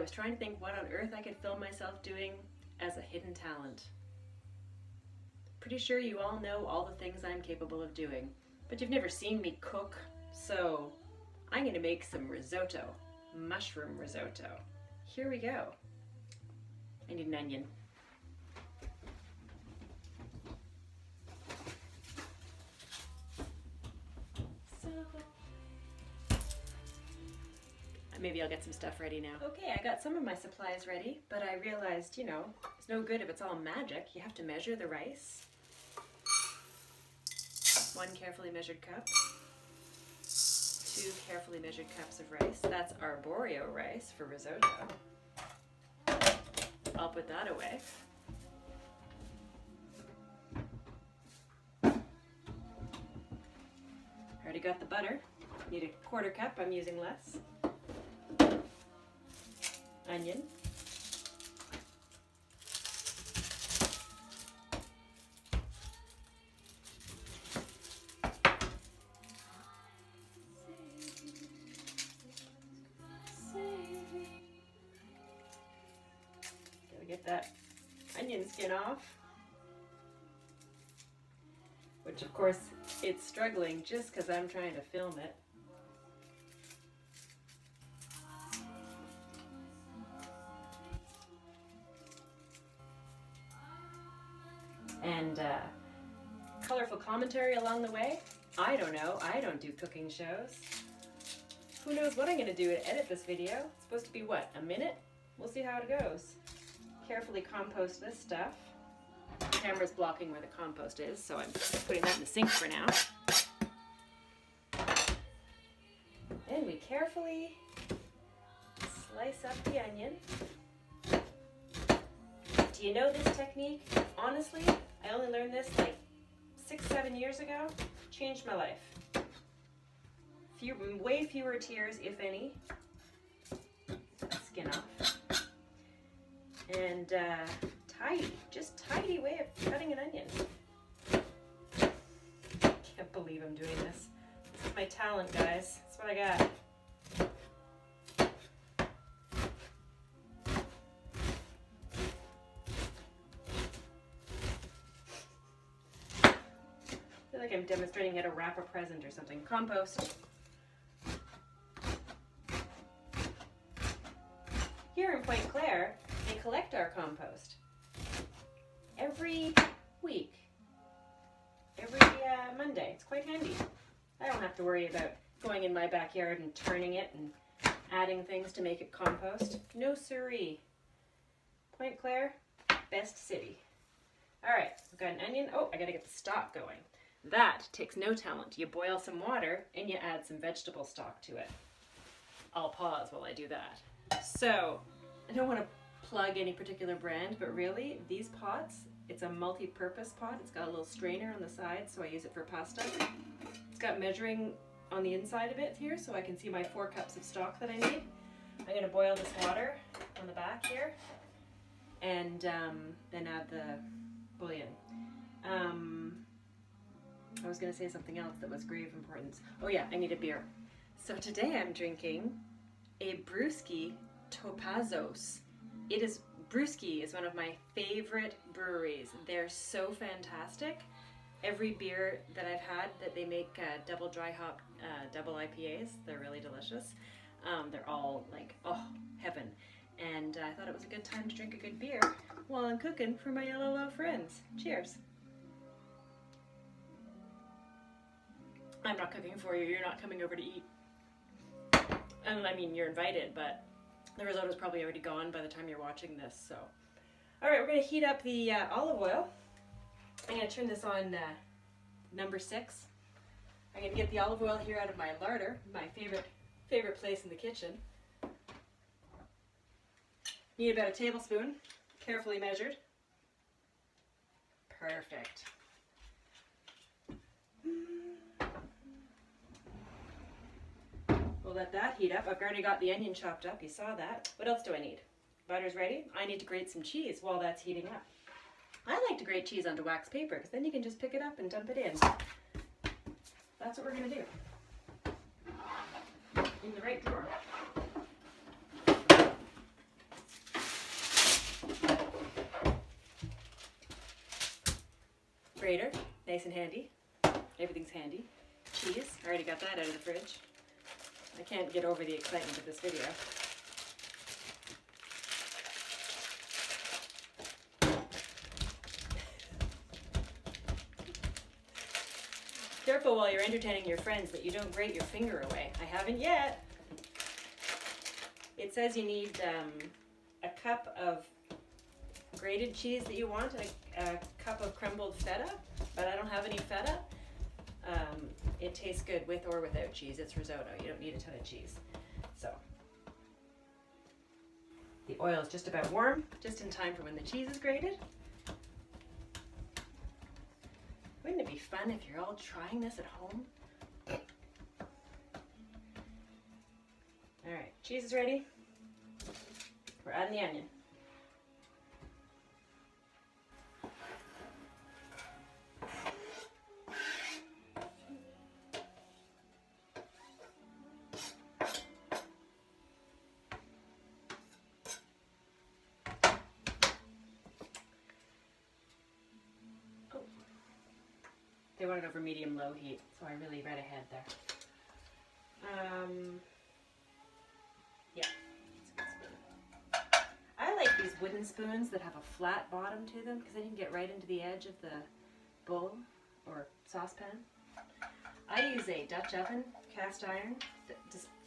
was trying to think what on earth I could film myself doing as a hidden talent. Pretty sure you all know all the things I'm capable of doing, but you've never seen me cook, so I'm gonna make some risotto, mushroom risotto. Here we go. I need an onion. So, maybe I'll get some stuff ready now. Okay, I got some of my supplies ready, but I realized, it's no good if it's all magic. You have to measure the rice. 1 carefully measured cup. 2 carefully measured cups of rice. That's arborio rice for risotto. I'll put that away. Already got the butter. Need a 1/4 cup, I'm using less. Onion. Gotta get that onion skin off. Which of course it's struggling just because I'm trying to film it. And colorful commentary along the way. I don't know, I don't do cooking shows. Who knows what I'm gonna do to edit this video? It's supposed to be what, a minute? We'll see how it goes. Carefully compost this stuff. The camera's blocking where the compost is, so I'm putting that in the sink for now. Then we carefully slice up the onion. Do you know this technique? Honestly, I only learned this like 6-7 years ago. Changed my life. Way fewer tears, if any. Skin off. And tidy way of cutting an onion. Can't believe I'm doing this. This is my talent, guys. That's what I got. I feel like I'm demonstrating how to wrap a present or something. Compost. Here in Point Claire, they collect our compost every week, every Monday. It's quite handy. I don't have to worry about going in my backyard and turning it and adding things to make it compost. No siree. Point Claire, best city. All right, we've got an onion. Oh, I gotta get the stock going. That takes no talent. You boil some water and you add some vegetable stock to it. I'll pause while I do that. So, I don't want to plug any particular brand, but really, these pots, it's a multi-purpose pot. It's got a little strainer on the side, so I use it for pasta. It's got measuring on the inside of it here, so I can see my 4 cups of stock that I need. I'm going to boil this water on the back here, and then add the bouillon. I was going to say something else that was grave importance. Oh yeah, I need a beer. So today I'm drinking a brewski Topazos. Brewski is one of my favorite breweries. They're so fantastic. Every beer that I've had that they make double dry hop, double IPAs, they're really delicious. They're all like, oh, heaven. And I thought it was a good time to drink a good beer while I'm cooking for my LOL friends. Cheers. I'm not cooking for you. You're not coming over to eat. I mean, you're invited, but the risotto's probably already gone by the time you're watching this, so. All right, we're gonna heat up the olive oil. I'm gonna turn this on number 6. I'm gonna get the olive oil here out of my larder, my favorite place in the kitchen. Need about a tablespoon, carefully measured. Perfect. We'll let that heat up. I've already got the onion chopped up. You saw that. What else do I need? Butter's ready. I need to grate some cheese while that's heating up. I like to grate cheese onto wax paper because then you can just pick it up and dump it in. That's what we're going to do. In the right drawer. grater, nice and handy. Everything's handy. Cheese, I already got that out of the fridge. I can't get over the excitement of this video. Careful while you're entertaining your friends that you don't grate your finger away. I haven't yet. It says you need a cup of grated cheese that you want, and a cup of crumbled feta, but I don't have any feta. It tastes good with or without cheese. It's risotto. You don't need a ton of cheese. So the oil is just about warm, just in time for when the cheese is grated. Wouldn't it be fun if you're all trying this at home? All right, cheese is ready. We're adding the onion. They want it over medium-low heat, so I really read ahead there. Yeah, it's a good spoon. I like these wooden spoons that have a flat bottom to them because then you can get right into the edge of the bowl or saucepan. I use a Dutch oven, cast iron, that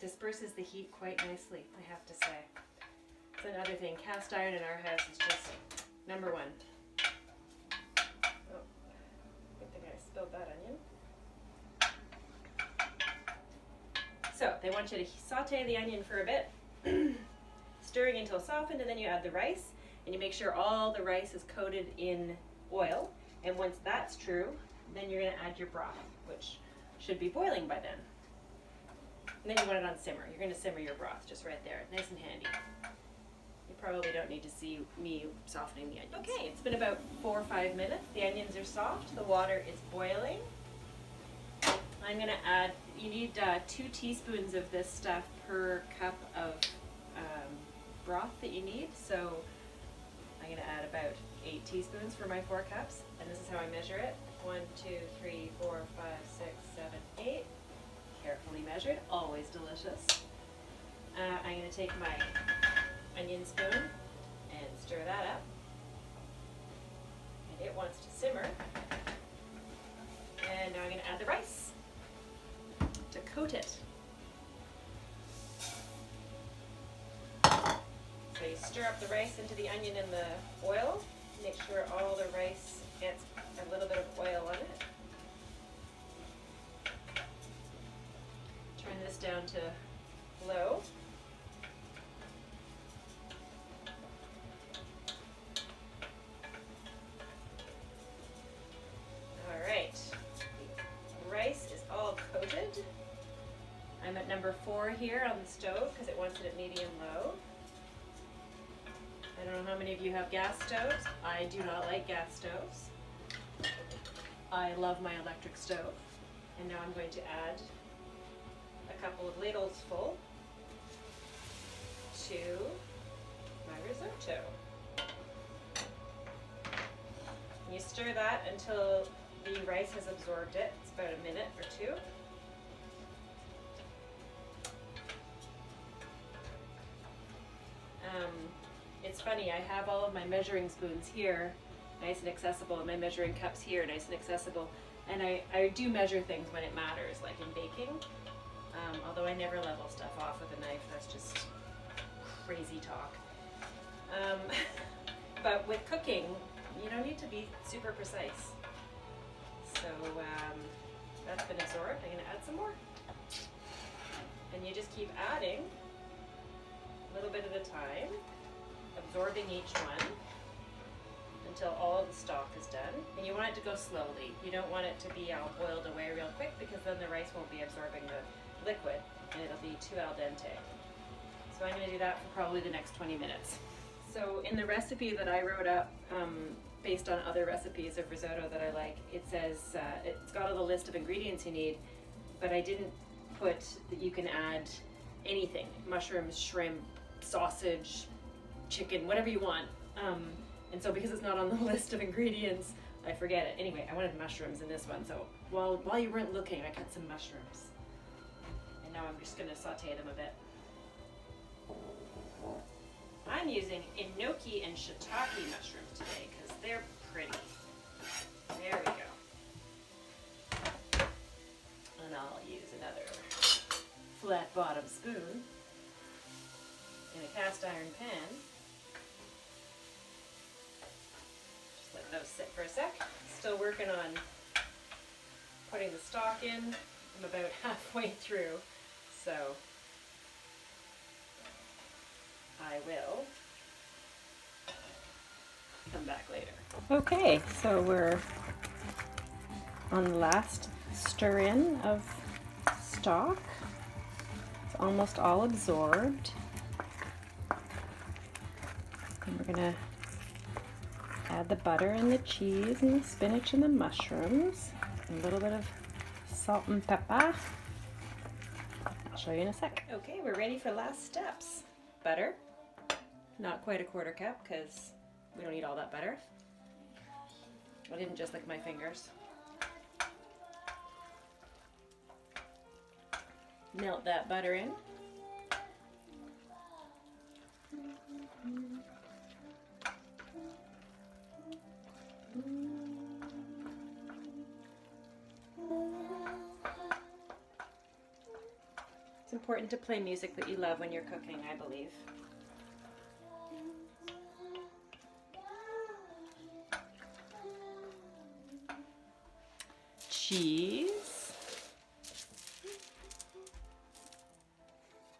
disperses the heat quite nicely, I have to say. It's another thing, cast iron in our house is just number one. Spilled that onion. So they want you to saute the onion for a bit, stirring until softened, and then you add the rice, and you make sure all the rice is coated in oil. And once that's true, then you're going to add your broth, which should be boiling by then. And then you want it on simmer. You're going to simmer your broth just right there, nice and handy. You probably don't need to see me softening the onions. Okay, it's been about 4 or 5 minutes. The onions are soft. The water is boiling. I'm going to add, you need 2 teaspoons of this stuff per cup of broth that you need. So I'm going to add about 8 teaspoons for my 4 cups. And this is how I measure it. 1, 2, 3, 4, 5, 6, 7, 8. Carefully measured, always delicious. I'm going to take my onion spoon and stir that up, and it wants to simmer. And now I'm going to add the rice to coat it. So you stir up the rice into the onion and the oil. Make sure all the rice gets a little bit of oil on it. Turn this down to low. I'm at number 4 here on the stove because it wants it at medium-low. I don't know how many of you have gas stoves. I do not like gas stoves. I love my electric stove. And now I'm going to add a couple of ladles full to my risotto. And you stir that until the rice has absorbed it. It's about a minute or 2. It's funny, I have all of my measuring spoons here, nice and accessible, and my measuring cups here, nice and accessible. And I do measure things when it matters, like in baking, although I never level stuff off with a knife. That's just crazy talk. But with cooking, you don't need to be super precise. So that's been absorbed. I'm going to add some more. And you just keep adding a little bit at a time, absorbing each one until all of the stock is done. And you want it to go slowly. You don't want it to be all boiled away real quick because then the rice won't be absorbing the liquid and it'll be too al dente. So I'm going to do that for probably the next 20 minutes. So in the recipe that I wrote up, based on other recipes of risotto that I like, it says, it's got a list of ingredients you need, but I didn't put that you can add anything, mushrooms, shrimp, sausage, chicken, whatever you want. And so because it's not on the list of ingredients, I forget it. Anyway, I wanted mushrooms in this one, so while you weren't looking, I cut some mushrooms. And now I'm just gonna saute them a bit. I'm using enoki and shiitake mushrooms today because they're pretty. There we go. And I'll use another flat bottom spoon in a cast iron pan. Just let those sit for a sec. Still working on putting the stock in. I'm about halfway through, so I will come back later. Okay, so we're on the last stir in of stock. It's almost all absorbed. And we're gonna add the butter and the cheese and the spinach and the mushrooms. And a little bit of salt and pepper. I'll show you in a sec. Okay, we're ready for last steps. Butter. Not quite a quarter cup because we don't need all that butter. I didn't just lick my fingers. Melt that butter in. It's important to play music that you love when you're cooking, I believe. Cheese.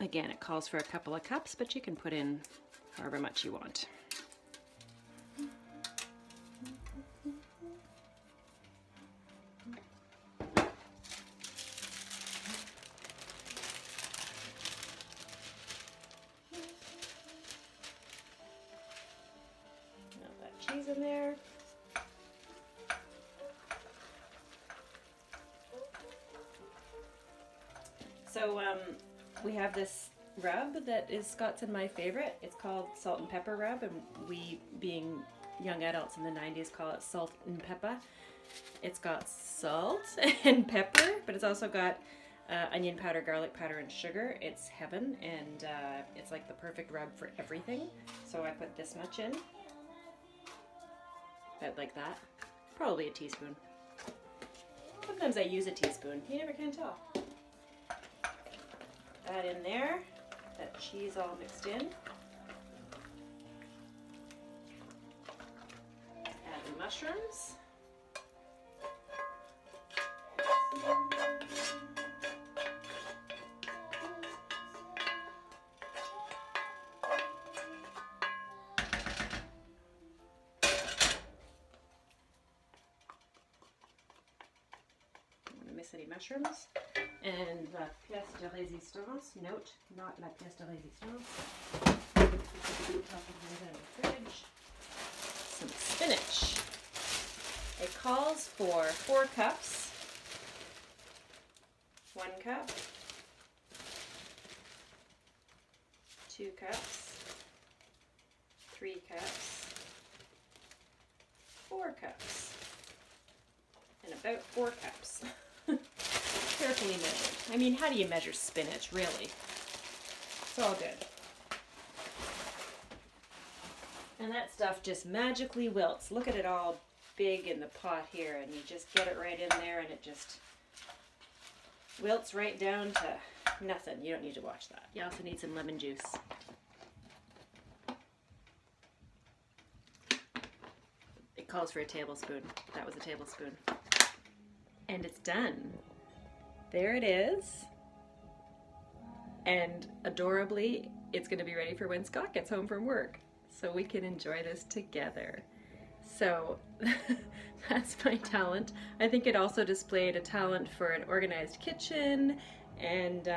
Again, it calls for a couple of cups, but you can put in however much you want. Melt that cheese in there. So we have this rub that is Scott's and my favorite. It's called salt and pepper rub, and we, being young adults in the 90s, call it salt and pepper. It's got salt and pepper, but it's also got onion powder, garlic powder, and sugar. It's heaven, and it's like the perfect rub for everything. So I put this much in, about like that, probably a teaspoon. Sometimes I use a teaspoon, you never can tell. That in there, that cheese all mixed in. Add the mushrooms. Don't miss any mushrooms. And la pièce de résistance, note, not la pièce de résistance. Some spinach. It calls for 4 cups. 1 cup. 2 cups. 3 cups. 4 cups. And about 4 cups. Carefully measured. I mean, how do you measure spinach, really? It's all good. And that stuff just magically wilts. Look at it all big in the pot here, and you just get it right in there, and it just wilts right down to nothing. You don't need to watch that. You also need some lemon juice. It calls for a tablespoon. That was a tablespoon. And it's done. There it is. And adorably, it's going to be ready for when Scott gets home from work, so we can enjoy this together. So that's my talent. I think it also displayed a talent for an organized kitchen. And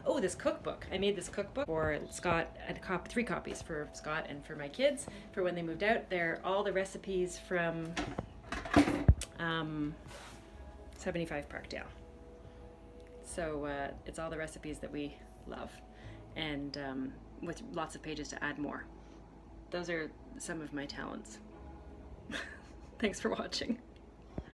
oh, this cookbook. I made this cookbook for Scott. I had 3 copies for Scott and for my kids for when they moved out. They're all the recipes from 75 Parkdale. So it's all the recipes that we love, and with lots of pages to add more. Those are some of my talents. Thanks for watching.